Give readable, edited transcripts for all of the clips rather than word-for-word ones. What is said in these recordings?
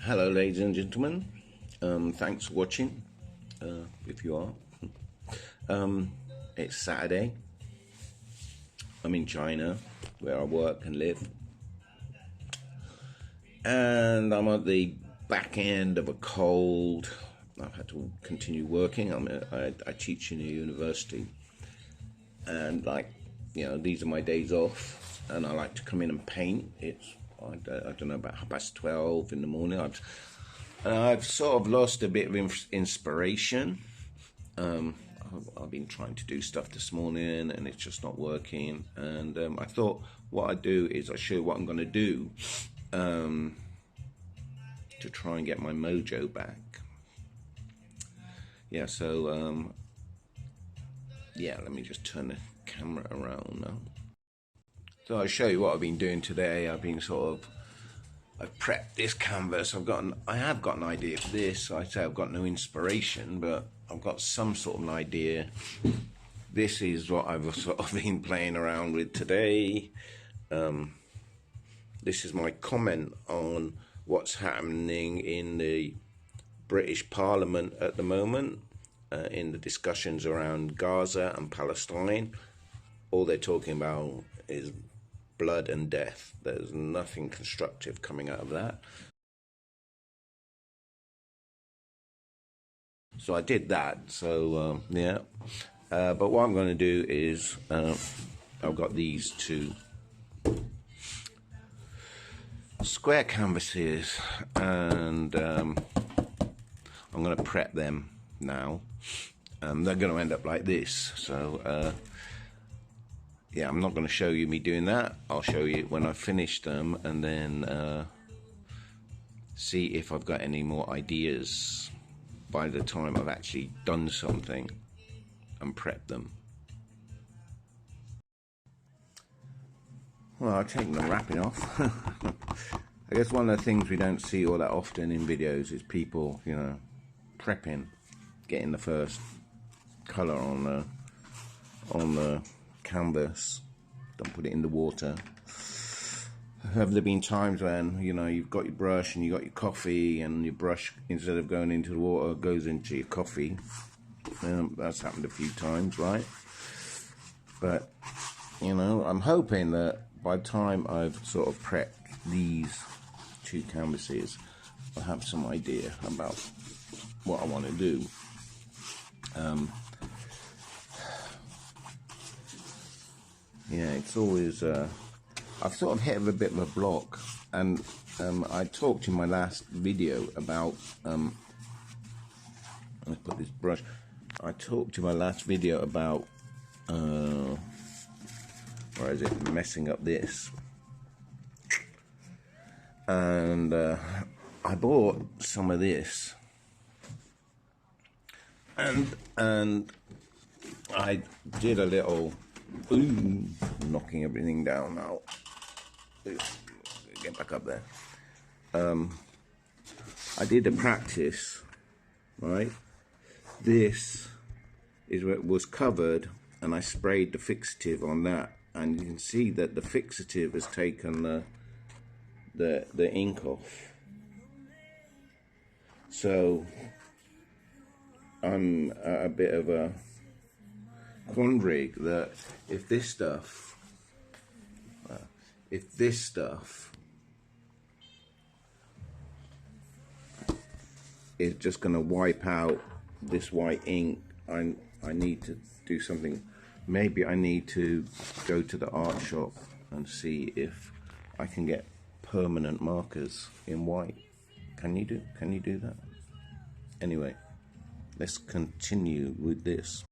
Hello, ladies and gentlemen. Thanks for watching. If you are, it's Saturday. I'm in China, where I work and live, and I'm at the back end of a cold. I've had to continue working. I teach in a university, and these are my days off, and I like to come in and paint. I don't know, about 12:30 in the morning. I've sort of lost a bit of inspiration. I've been trying to do stuff this morning and it's just not working. And I thought what I'd do is I'll show you what I'm going to do to try and get my mojo back. Yeah, so let me just turn the camera around now. So I'll show you what I've been doing today. I've prepped this canvas. I have got an idea for this. I say I've got no inspiration, but I've got some sort of an idea. This is what I've sort of been playing around with today. This is my comment on what's happening in the British Parliament at the moment, in the discussions around Gaza and Palestine. All they're talking about is blood and death. There's nothing constructive coming out of that. So I did that. So but what I'm going to do is I've got these two square canvases, and I'm going to prep them now. They're going to end up like this. So I'm not going to show you me doing that. I'll show you when I've finished them, and then see if I've got any more ideas by the time I've actually done something and prepped them. Well, I've taken the wrapping off. I guess one of the things we don't see all that often in videos is people, prepping, getting the first colour on the canvas. Don't put it in the water. Have there been times when you've got your brush and you got your coffee, and your brush, instead of going into the water, goes into your coffee? That's happened a few times, right? But I'm hoping that by the time I've sort of prepped these two canvases, I'll have some idea about what I want to do. It's always I've sort of hit a bit of a block, and I talked in my last video about let's put this brush. I talked in my last video about where is it? Messing up this, and I bought some of this, and I did a little. Ooh, knocking everything down now. Get back up there. I did a practice, right? This is where it was covered, and I sprayed the fixative on that, and you can see that the fixative has taken the ink off. So I'm at a bit of a quandary that if this stuff is just going to wipe out this white ink, I need to do something. Maybe I need to go to the art shop and see if I can get permanent markers in white. Can you do that? Anyway, let's continue with this.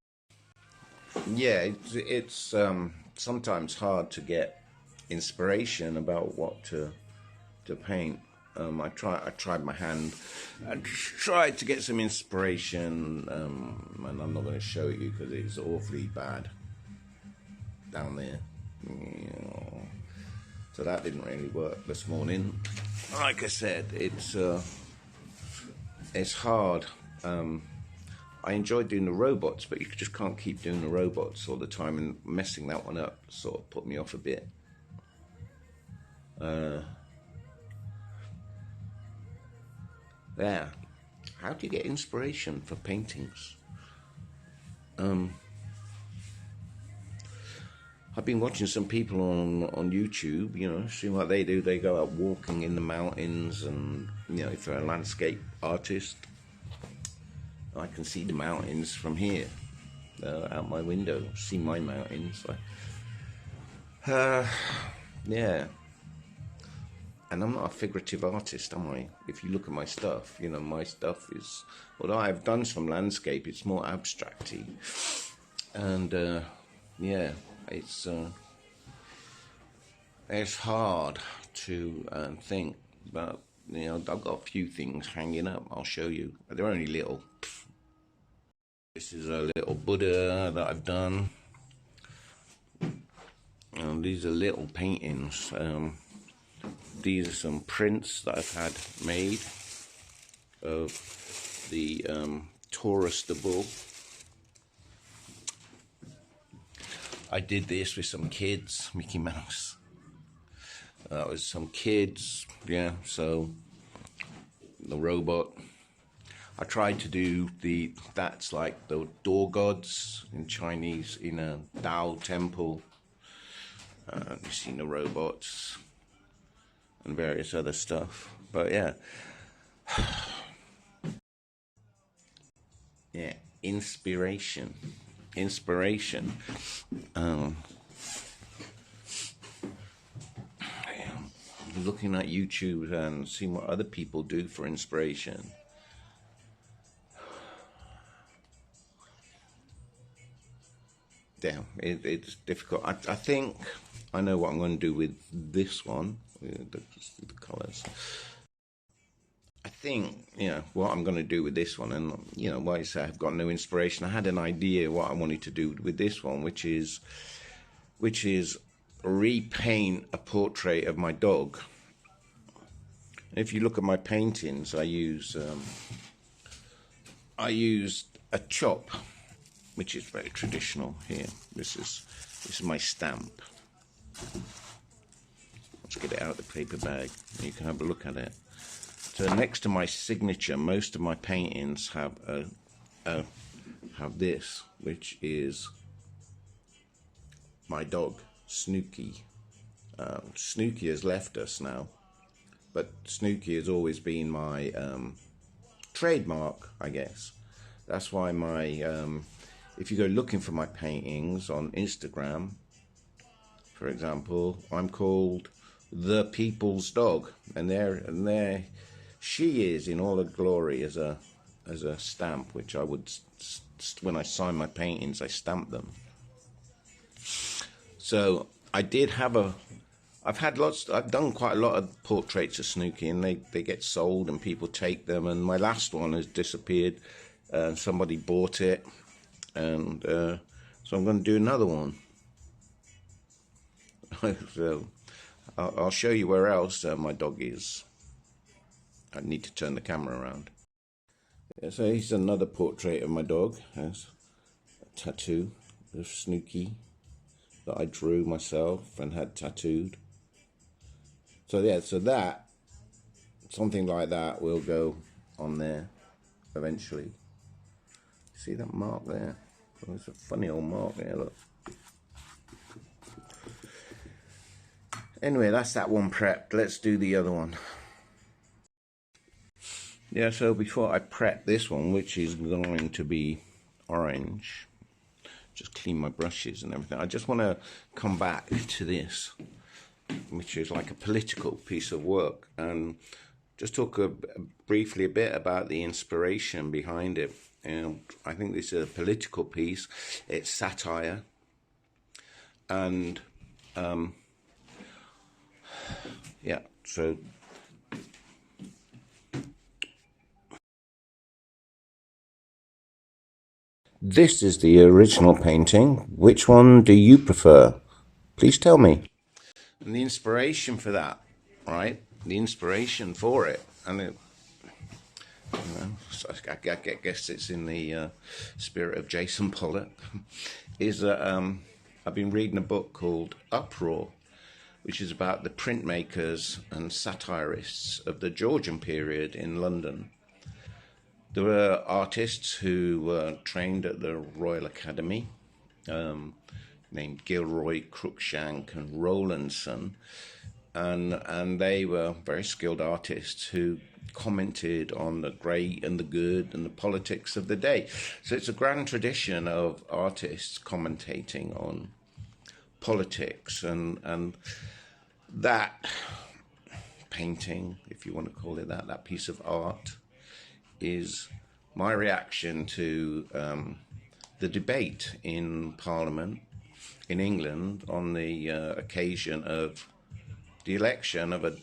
Yeah, it's sometimes hard to get inspiration about what to paint. I tried my hand. I tried to get some inspiration, and I'm not going to show you because it's awfully bad down there. So that didn't really work this morning. Like I said, it's hard. I enjoy doing the robots, but you just can't keep doing the robots all the time, and messing that one up sort of put me off a bit. Yeah. How do you get inspiration for paintings? I've been watching some people on YouTube, seeing what they do. They go out walking in the mountains, and if they're a landscape artist, I can see the mountains from here, out my window. See my mountains. Yeah. And I'm not a figurative artist, am I? If you look at my stuff, my stuff is, although I've done some landscape, it's more abstracty. And yeah, it's hard to think, but I've got a few things hanging up. I'll show you. They're only little. This is a little Buddha that I've done. And these are little paintings. These are some prints that I've had made of the Taurus the bull. I did this with some kids, Mickey Mouse. That was some kids, yeah, so the robot. I tried to do that's like the door gods in Chinese, in a Tao temple. You've seen the robots and various other stuff, but yeah. Yeah, inspiration. Looking at YouTube and seeing what other people do for inspiration. Yeah, it's difficult. I think I know what I'm going to do with this one, the colours. I think, what I'm going to do with this one, and, why I say I've got no inspiration. I had an idea what I wanted to do with this one, which is repaint a portrait of my dog. If you look at my paintings, I used a chop, which is very traditional here. This is my stamp. Let's get it out of the paper bag and you can have a look at it. So next to my signature, most of my paintings have have this, which is my dog, Snooky. Snooky has left us now, but Snooky has always been my trademark, I guess. That's why if you go looking for my paintings on Instagram, for example, I'm called The People's Dog, and there she is in all her glory as a stamp, which I would, when I sign my paintings, I stamp them. So I did have I've done quite a lot of portraits of Snooky, and they get sold and people take them, and my last one has disappeared. Somebody bought it, and so I'm going to do another one. So I'll show you where else my dog is. I need to turn the camera around. Yeah, so here's another portrait of my dog. There's a tattoo of Snooky that I drew myself and had tattooed. So yeah, so that, something like that will go on there eventually. See that mark there? Oh, it's a funny old mark there, look. Anyway, that's that one prepped. Let's do the other one. Yeah, so before I prep this one, which is going to be orange, just clean my brushes and everything, I just want to come back to this, which is like a political piece of work, and just talk briefly a bit about the inspiration behind it. And I think this is a political piece. It's satire, and yeah, so this is the original painting. Which one do you prefer? Please tell me. And the inspiration for that, right? The inspiration for it, and so I guess it's in the spirit of Jason Pollock, is that I've been reading a book called Uproar, which is about the printmakers and satirists of the Georgian period in London. There were artists who were trained at the Royal Academy, named Gilroy, Cruikshank and Rowlandson, and they were very skilled artists who commented on the great and the good and the politics of the day. So it's a grand tradition of artists commentating on politics, and that painting, if you want to call it that piece of art, is my reaction to the debate in Parliament in England on the occasion of the election of a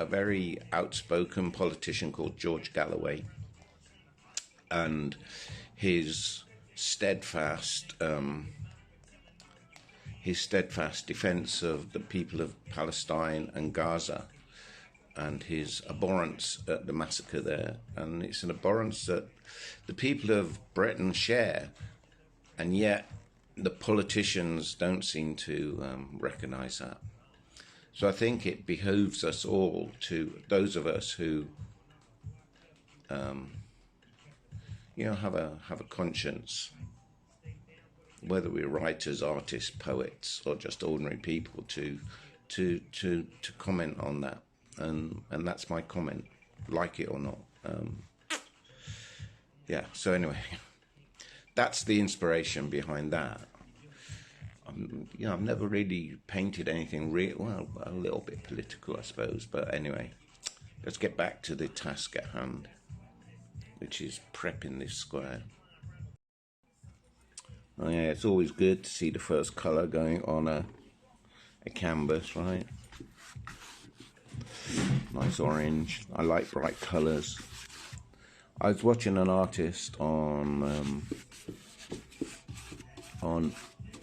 very outspoken politician called George Galloway, and his steadfast defense of the people of Palestine and Gaza, and his abhorrence at the massacre there. And it's an abhorrence that the people of Britain share, and yet the politicians don't seem to recognise that. So I think it behooves us all, to those of us who have a conscience, whether we're writers, artists, poets, or just ordinary people, to comment on that. And that's my comment, like it or not. So anyway, that's the inspiration behind that. I've never really painted anything well, a little bit political, I suppose. But anyway, let's get back to the task at hand, which is prepping this square. Oh yeah, it's always good to see the first colour going on a canvas, right? Nice orange. I like bright colours. I was watching an artist on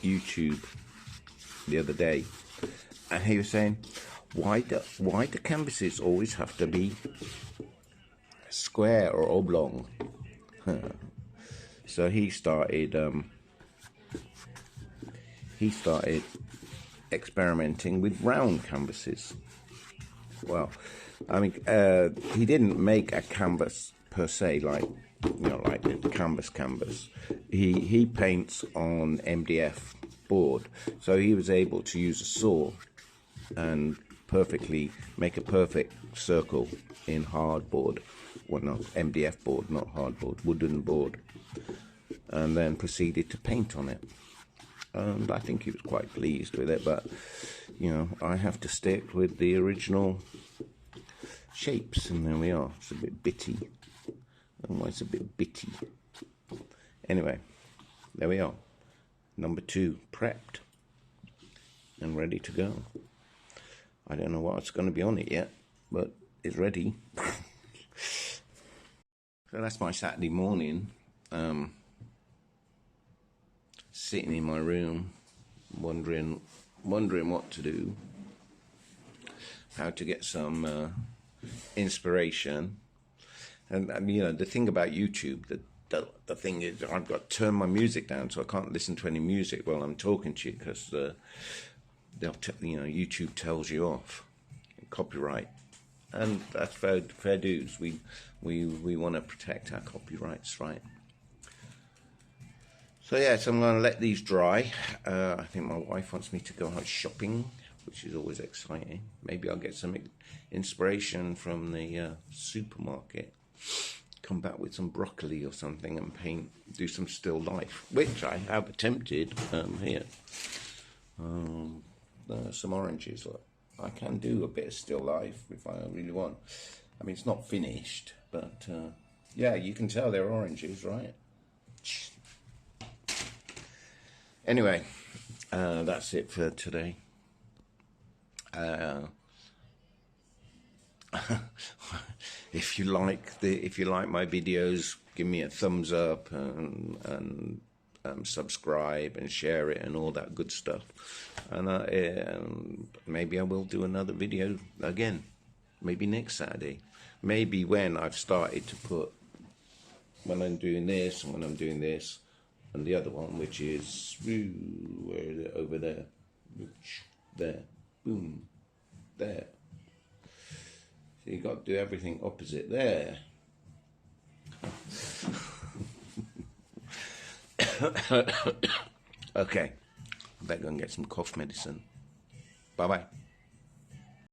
YouTube the other day, and he was saying, why do canvases always have to be square or oblong? So he started experimenting with round canvases. Well, I mean, he didn't make a canvas per se, like the canvas. He paints on MDF board, so he was able to use a saw and perfectly make a perfect circle in hardboard. Well, not MDF board, not hardboard, wooden board, and then proceeded to paint on it. And I think he was quite pleased with it, but I have to stick with the original shapes, and there we are. It's a bit bitty. Oh, it's a bit bitty. Anyway, there we are. Number 2, prepped and ready to go. I don't know what's going to be on it yet, but it's ready. So that's my Saturday morning. Sitting in my room, wondering what to do, how to get some inspiration. And the thing about YouTube, the thing is, I've got to turn my music down, so I can't listen to any music while I'm talking to you, because YouTube tells you off, copyright, and that's fair dues. We want to protect our copyrights, right? So so I'm going to let these dry. I think my wife wants me to go out shopping, which is always exciting. Maybe I'll get some inspiration from the supermarket, come back with some broccoli or something and do some still life, which I have attempted here. Some oranges. Look, I can do a bit of still life if I really want. I mean, it's not finished, but you can tell they're oranges, right? Anyway, that's it for today. If you like my videos, give me a thumbs up and subscribe and share it and all that good stuff. And maybe I will do another video again, maybe next Saturday. Maybe when I've started to put, when I'm doing this and when I'm doing this, and the other one, which is where is it? Over there, boom, there. So you got to do everything opposite there. Okay, I better go and get some cough medicine. Bye-bye.